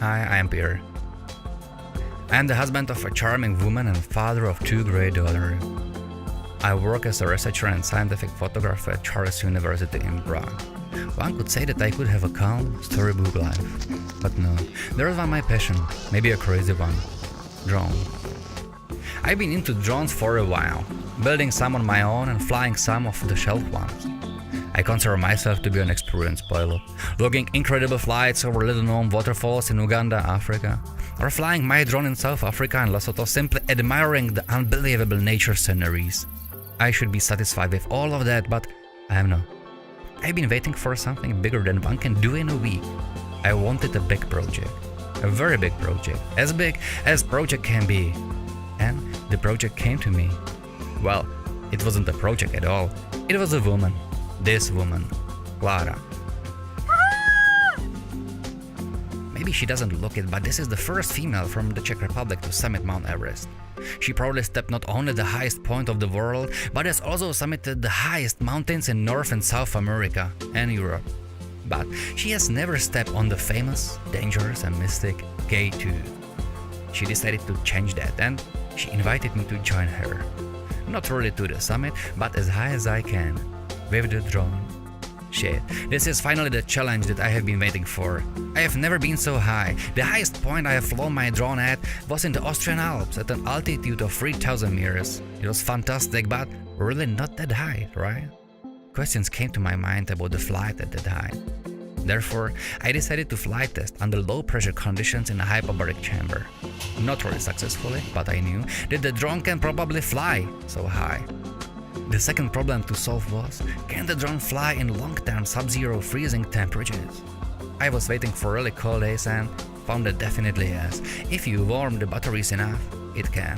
Hi, I am Pierre. I am the husband of a charming woman and father of 2 great daughters. I work as a researcher and scientific photographer at Charles University in Prague. One could say that I could have a calm, storybook life. But no, there is one my passion, maybe a crazy one. Drone. I've been into drones for a while, building some on my own and flying some off-the-shelf ones. I consider myself to be an experienced pilot, logging incredible flights over little-known waterfalls in Uganda, Africa, or flying my drone in South Africa and Lesotho, simply admiring the unbelievable nature sceneries. I should be satisfied with all of that, but I am not. I've been waiting for something bigger than one can do in a week. I wanted a big project, a very big project, as big as project can be. And the project came to me. Well, it wasn't a project at all, it was a woman. This woman, Klára. Maybe she doesn't look it, but this is the first female from the Czech Republic to summit Mount Everest. She proudly stepped not only the highest point of the world, but has also summited the highest mountains in North and South America and Europe. But she has never stepped on the famous, dangerous and mystic K2. She decided to change that and she invited me to join her. Not really to the summit, but as high as I can, with the drone. Shit, this is finally the challenge that I have been waiting for. I have never been so high. The highest point I have flown my drone at was in the Austrian Alps at an altitude of 3,000 meters. It was fantastic, but really not that high, right? Questions came to my mind about the flight at that height. Therefore, I decided to flight test under low pressure conditions in a hyperbaric chamber. Not really successfully, but I knew that the drone can probably fly so high. The second problem to solve was, can the drone fly in long-term sub-zero freezing temperatures? I was waiting for really cold days and found that definitely yes. If you warm the batteries enough, it can.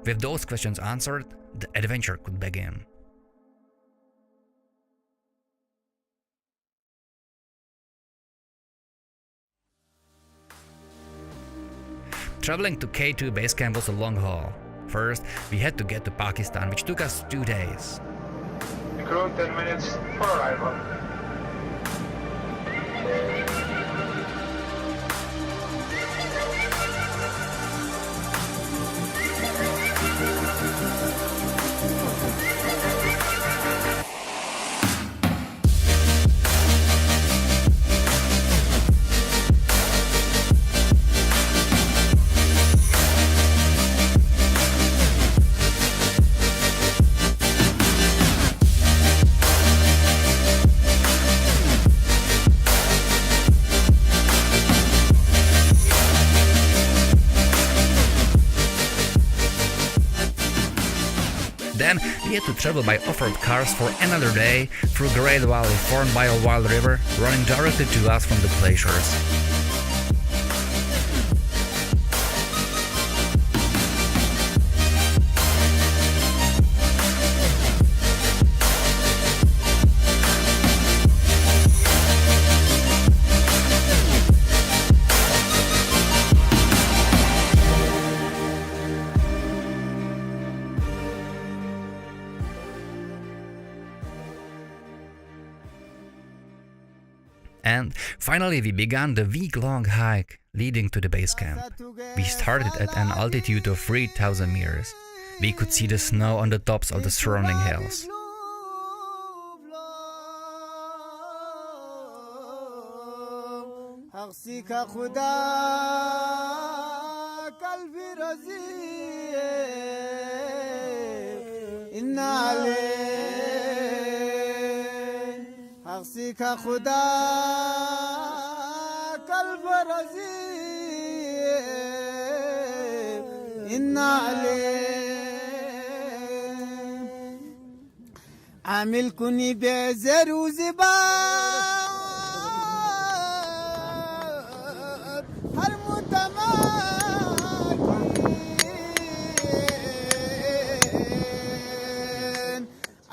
With those questions answered, the adventure could begin. Traveling to K2 base camp was a long haul. First, we had to get to Pakistan, which took us 2 days. Crew 10 minutes for arrival. Then we had to travel by off-road cars for another day through a great valley formed by a wild river running directly to us from the glaciers. And finally we began the week-long hike leading to the base camp. We started at an altitude of 3,000 meters. We could see the snow on the tops of the surrounding hills. का खुदा कल बरजी इन्ना ले आमिल कुनी बेजरू ज़िबा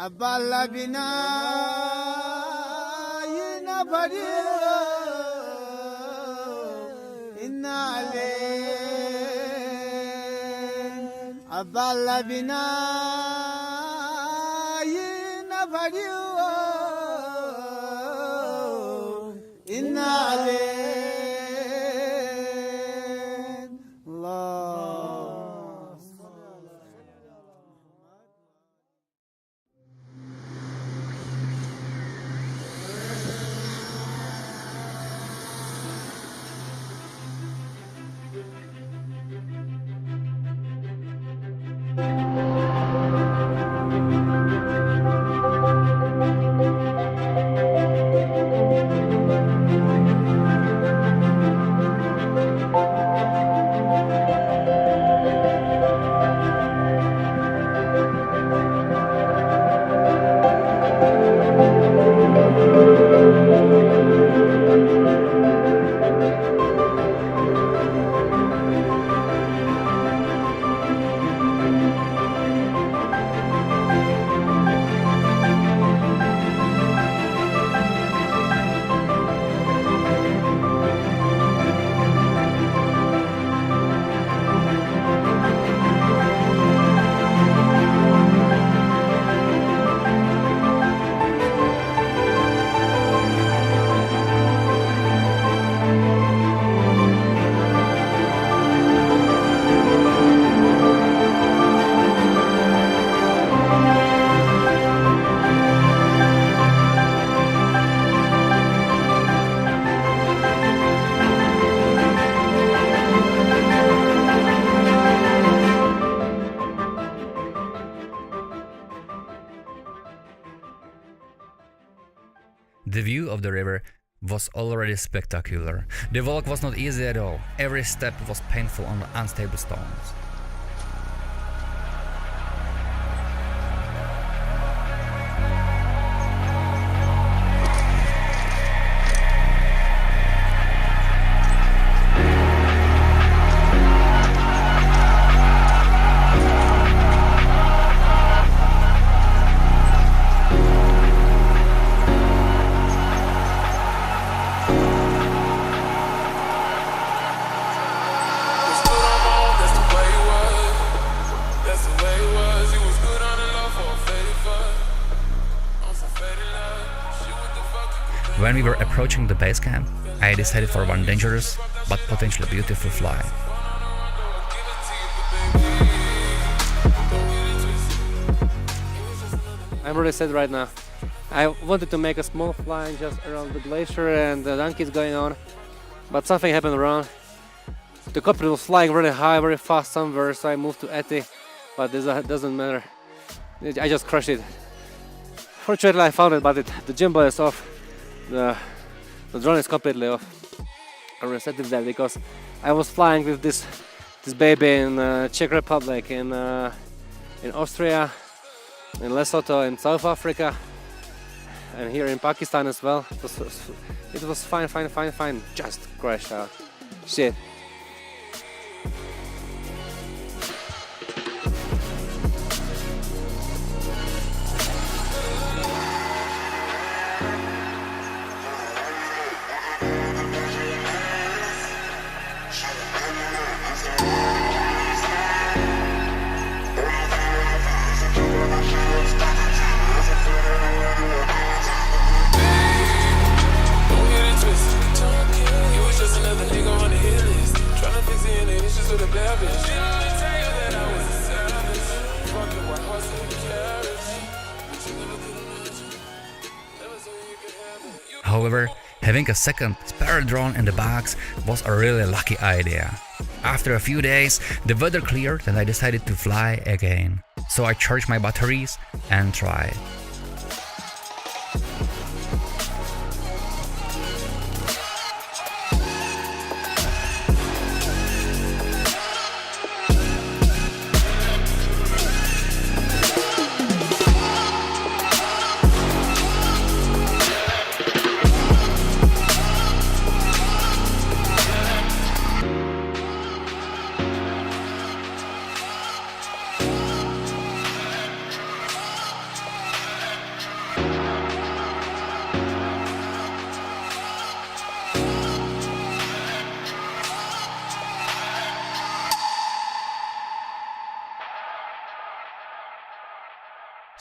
aballa bina yina bari inna ale aballa bina yina bari inna ale The view of the river was already spectacular. The walk was not easy at all. Every step was painful on the unstable stones. When we were approaching the base camp, I decided for one dangerous but potentially beautiful fly. I'm really sad right now. I wanted to make a small fly just around the glacier and the donkeys going on, but something happened wrong. The copter was flying really high, very fast somewhere, so I moved to Eti, but this doesn't matter. I just crushed it. Fortunately I found it, but the gimbal is off. The drone is completely off. I reset it there because I was flying with this baby in Czech Republic, in Austria, in Lesotho, in South Africa, and here in Pakistan as well. It was fine. Just crashed out. Shit. However, having a second spare drone in the box was a really lucky idea. After a few days, the weather cleared and I decided to fly again. So I charged my batteries and tried.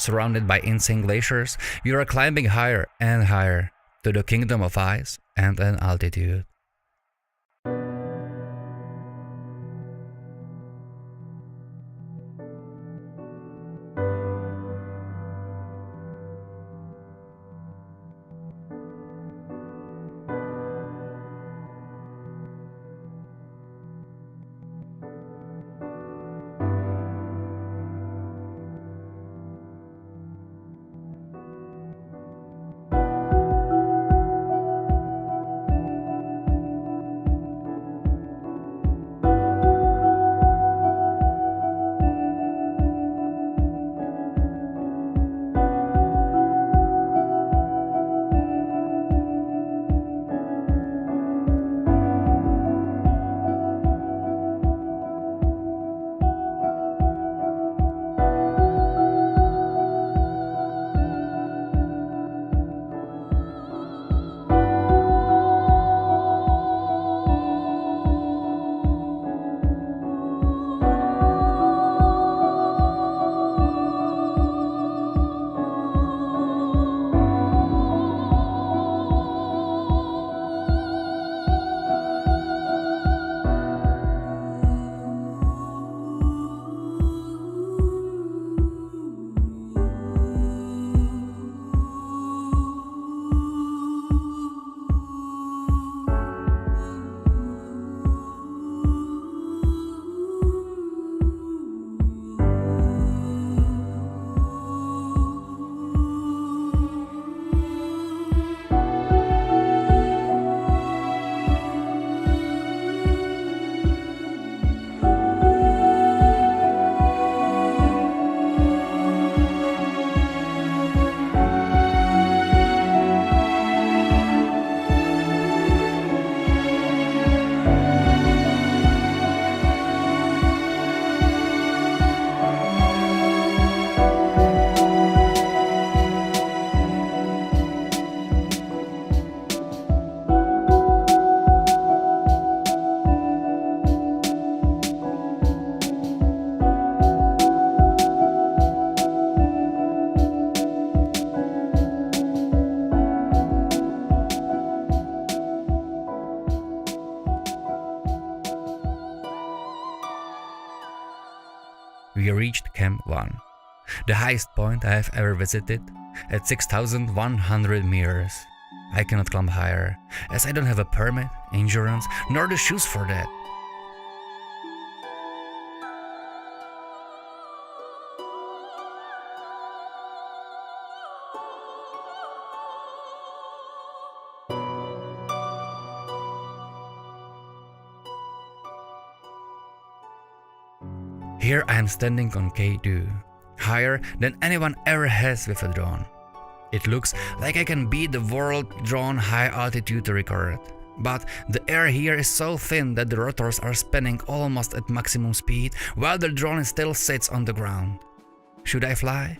surrounded by insane glaciers, you are climbing higher and higher to the kingdom of ice and an altitude. We reached Camp 1, the highest point I have ever visited, at 6,100 meters. I cannot climb higher, as I don't have a permit, insurance, nor the shoes for that. Here I am standing on K2, higher than anyone ever has with a drone. It looks like I can beat the world drone high altitude record. But the air here is so thin that the rotors are spinning almost at maximum speed while the drone still sits on the ground. Should I fly?